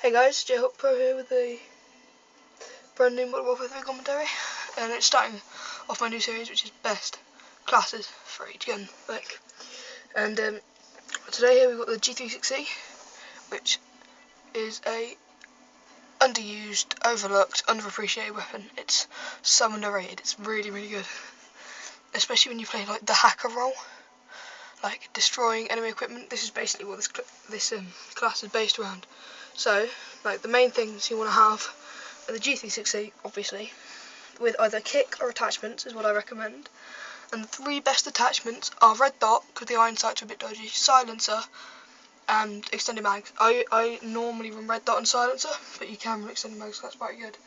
Hey guys, J-Hope Pro here with a brand new Modern Warfare 3 commentary, and it's starting off my new series, which is best classes for each gun. And today here we've got the G36c, which is a underused, overlooked, underappreciated weapon. It's so underrated. It's really, really good, especially when you play like the hacker role, like destroying enemy equipment. This is basically what this class is based around. So, like, the main things you want to have are the G36c, obviously, with either kick or attachments is what I recommend. And the three best attachments are red dot, because the iron sights are a bit dodgy, silencer, and extended mags. I normally run red dot and silencer, but you can run extended mags, so that's pretty good.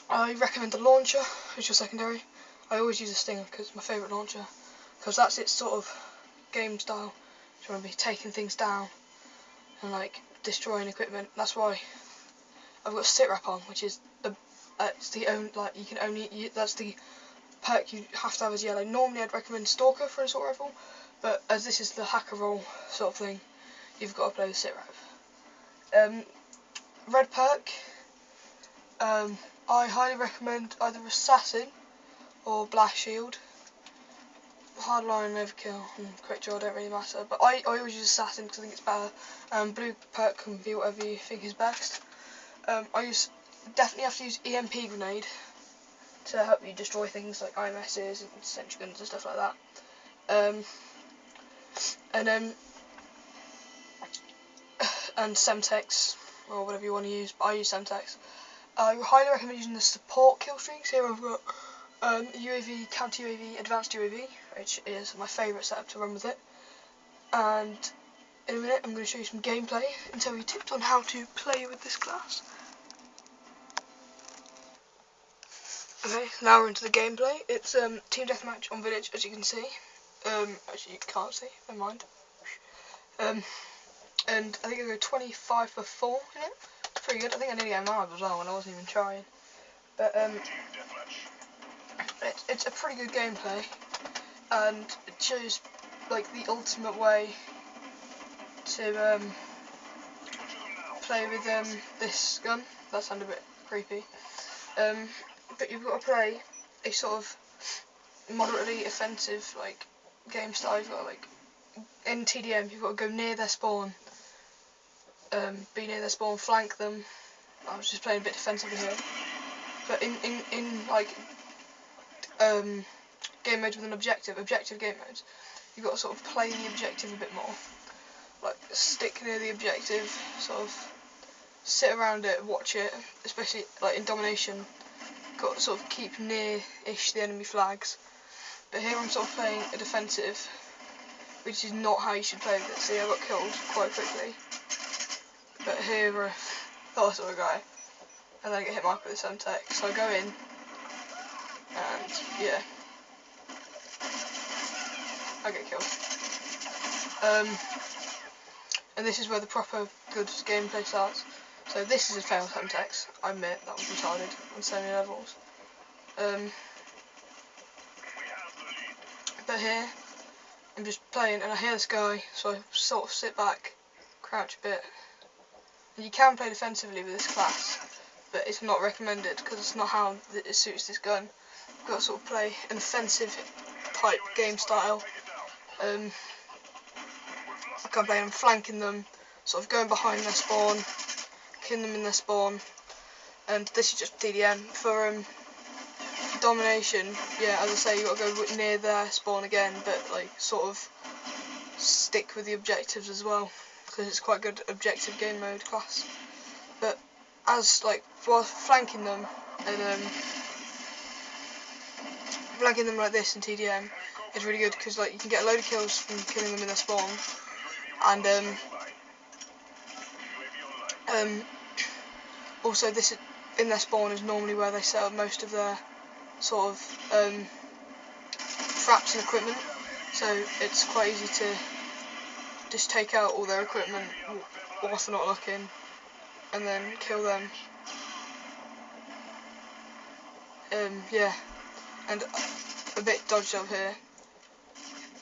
I recommend the launcher as your secondary. I always use a Stinger because it's my favourite launcher, because that's its sort of game style. You want to be taking things down and like destroying equipment. That's why I've got sit rep on, which is it's the only, like, you can only that's the perk you have to have as yellow. Normally I'd recommend stalker for an assault rifle, but as this is the hacker roll sort of thing, you've got to play with sit rep. Red perk, I highly recommend either assassin or blast shield. Hardline, overkill, and quick draw don't really matter, but I always use assassin because I think it's better. Blue perk can be whatever you think is best. I definitely have to use EMP grenade to help you destroy things like IMSs and sentry guns and stuff like that. And Semtex, or whatever you want to use, but I use Semtex. I highly recommend using the support kill streaks. Here I've got UAV, counter UAV, advanced UAV, which is my favourite setup to run with it. And in a minute I'm going to show you some gameplay and tell you tips on how to play with this class. Okay, now we're into the gameplay. It's team deathmatch on village, as you can see. Actually you can't see, never mind. And I think I go 25 for 4 in it. It's pretty good. I think I nearly got M.O.A.B as well when I wasn't even trying. But it's a pretty good gameplay, and it shows like the ultimate way to play with this gun. That sounded a bit creepy. But you've got to play a sort of moderately offensive like game style. You've got to, like, in TDM, you've got to go near their spawn, be near their spawn, flank them. I was just playing a bit defensively here. But in like game modes with an objective game modes, you've got to sort of play the objective a bit more. Like, stick near the objective, sort of sit around it, watch it, especially like in domination. Got to sort of keep near-ish the enemy flags. But here I'm sort of playing a defensive, which is not how you should play with it. See, I got killed quite quickly. But here I thought I saw a guy, and then I get hit mark with the Semtex. So I go in, and yeah, I get killed. And this is where the proper good gameplay starts. So this is a failed Semtex, I admit, that was retarded on so many levels. But here, I'm just playing and I hear this guy, so I sort of sit back, crouch a bit. And you can play defensively with this class, but it's not recommended because it's not how it suits this gun. You've got to sort of play an offensive type game style. I can play them, flanking them, sort of going behind their spawn, killing them in their spawn, and this is just DDM. For domination, yeah, as I say, you got to go near their spawn again, but like sort of stick with the objectives as well, because it's quite good objective game mode class. But as like while flanking them and flanking them like this in TDM is really good, because like you can get a load of kills from killing them in their spawn, and also this in their spawn is normally where they set up most of their sort of traps and equipment, so it's quite easy to just take out all their equipment whilst they're not looking and then kill them. Yeah, and a bit dodged up here,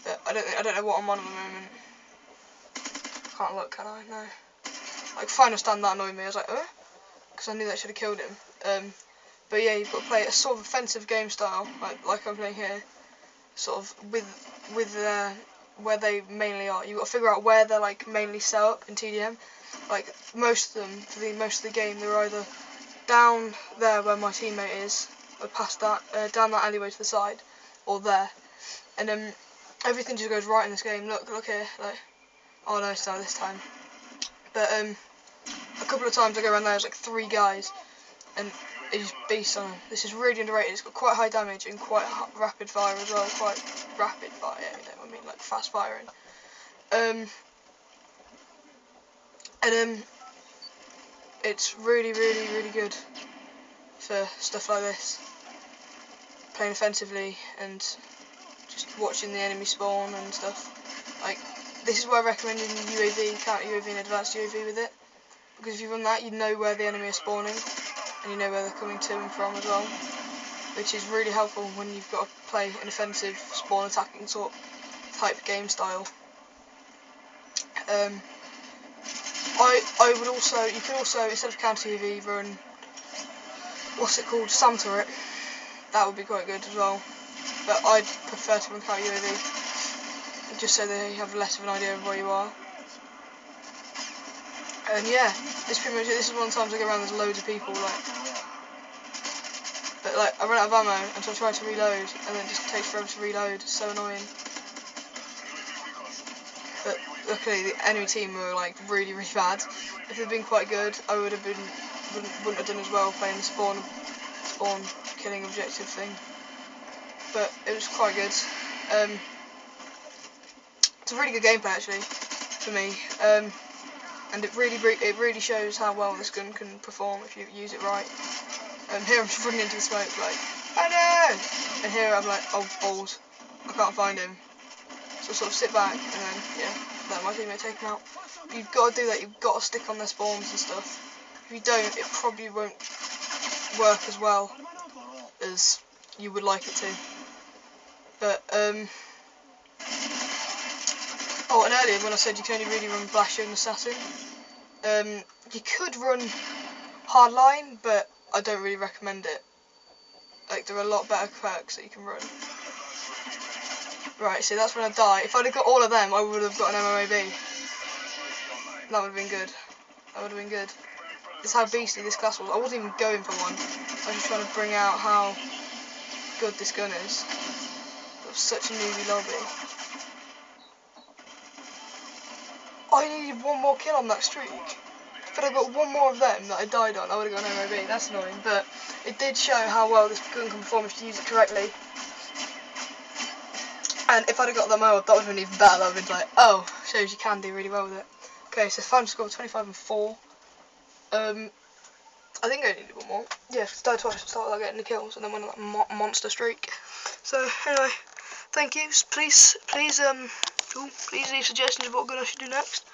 but I don't know what I'm on at the moment. Can't look, can I? No. Like final stand, that annoyed me. I was like, because I knew that I should have killed him. But yeah, you've got to play a sort of offensive game style, like I'm playing here, sort of with where they mainly are. You've got to figure out where they're like mainly set up in TDM. Like most of them, for most of the game, they're either down there where my teammate is, or past that, down that alleyway to the side, or there. And then everything just goes right in this game. Look here, like, oh no, it's not this time. But a couple of times I go around there, there's like 3 guys, and it just beasts on them. This is really underrated. It's got quite high damage and quite rapid fire as well. Quite rapid fire, yeah, you know what I mean, like fast firing. It's really good for stuff like this. Playing offensively and just watching the enemy spawn and stuff. Like, this is why I recommend using UAV, counter UAV and advanced UAV with it. Because if you run that, you know where the enemy is spawning. And you know where they're coming to and from as well, which is really helpful when you've got to play an offensive spawn attacking sort type game style. I would also, you can also, instead of counter UAV, run what's it called, SAM turret. That would be quite good as well, but I'd prefer to run counter UAV just so they have less of an idea of where you are. And yeah, this is pretty much it. This is one of the times I go around, there's loads of people, but I run out of ammo, and so I try to reload, and then it just takes forever to reload. It's so annoying. But luckily the enemy team were like really bad. If they'd been quite good, I wouldn't have done as well playing the spawn killing objective thing. But it was quite good. It's a really good gameplay actually for me. And it really shows how well this gun can perform if you use it right. Here I'm just running into the smoke like, oh no! And here I'm like, oh balls, I can't find him. So I sort of sit back and then, yeah, let my teammate take him out. But you've got to do that, you've got to stick on their spawns and stuff. If you don't, it probably won't work as well as you would like it to. But, oh, and earlier when I said you can only really run Basher and Assassin, you could run Hardline, but I don't really recommend it. Like, there are a lot better perks that you can run. Right, so that's when I die. If I'd have got all of them, I would have got an M.O.A.B. That would have been good. That would have been good. This is how beastly this class was. I wasn't even going for one. I was just trying to bring out how good this gun is. It was such a newbie lobby. I needed one more kill on that streak. If I'd got one more of them that I died on, I would have got an M.O.A.B. That's annoying, but it did show how well this gun can perform if you use it correctly. And if I'd have got the M.O.A.B, that would have been even better. That would have been like, oh, shows you can do really well with it. Okay, so final score 25 and 4. I think I needed one more. Yeah, if I died twice, I started getting the kills, and then went on that monster streak. So anyway, thank you. Please leave suggestions of what gun I should do next.